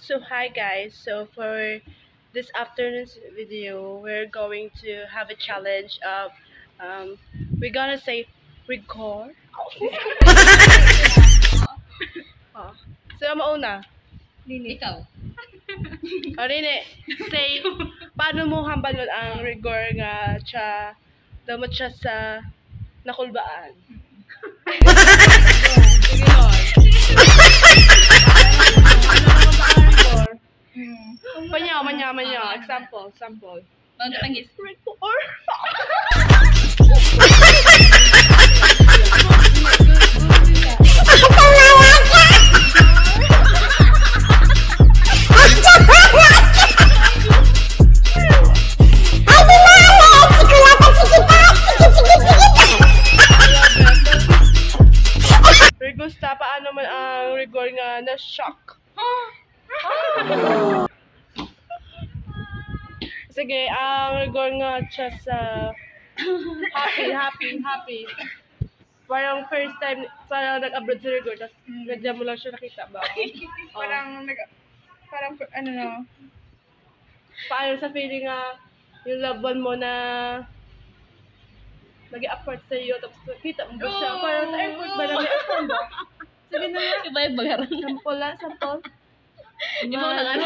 So hi guys, so for this afternoon's video, we're going to have a challenge of we're gonna say record. Oh. So mauna. Ikaw. O rin say paano mo hambalon ang rigor nga siya damot siya sa nakulbaan. Sige nun. Manya. Example. Bago tangis. Or Gusta, paano man ang rigor nga na-shock? Sige, ang rigor nga siya sa happy. Parang first time, parang nag-abroad sa rigor, tapos gadya mo lang siya nakita ba? Parang ano no. Paano sa feeling nga, yung loved one mo na nag-apart sa iyo, tapos nakita mo ba siya? Parang sa airport ba nag-apart ba? Sige na nga. Iba yung bagaran. Sample. Iba lang ano.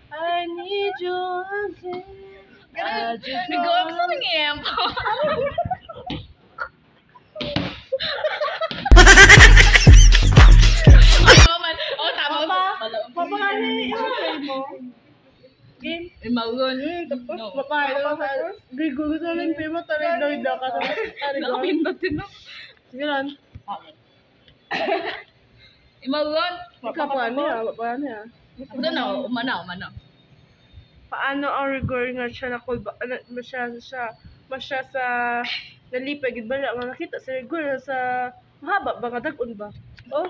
I need you again. I just Bigo ako sa nangiyam. Tama. Papakali, i-play mo. Game. Maugon. Tapos, papakali. Grigo, gusto lang pima, tarig daw ka. Nakapindot din no. Sige lang. Maugon. Papakali ha. Doon na, umana. Paano ang rigor nga siya nakulba, masya sa nalipay, gid ba nga nakita sa rigor sa mahaba ba nga dagon ba? Oh.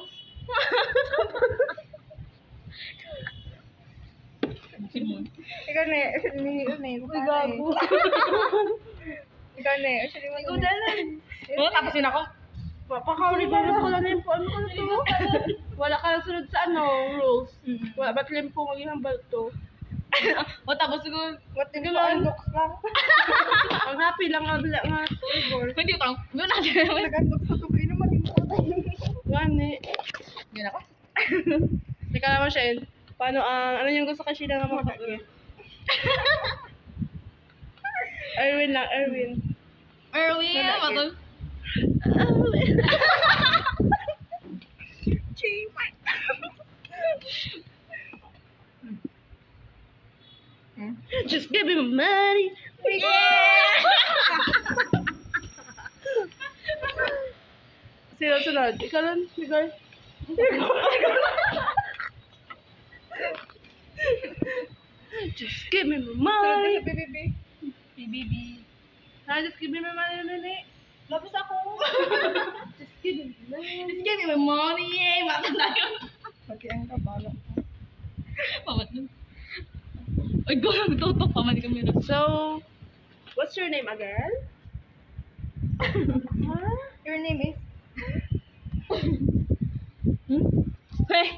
Ikaw na, Gago. Ikaw na, actually Ikaw dalan. Tapasin ako. Papakauligor sa ko na limpo. Ano ka na to? Wala ka na sunod sa rules. Wala ba't limpo maghihambal to? Tapos siguro. What if andok lang? Ang happy lang nga rigor. Hindi ko doon natin. Nag-andok sa tubig naman yung Gani. Yun ako. Teka naman siya yun. Paano ano yung gusto kasi na makakagay? Erwin. Erwin, matol. Just give me my money. Sunod. Ikaw lang, Igor. Just give me my money. BBB. Just give me my money, nene. Labas ako. Just give me my money. Just give me my money, eh. Matol na yun. Pati ang kabalo. Pamatol. Ay, gano'n. Tutok pa man kami na. So, what's your name again? Huh? Your name is? Hey.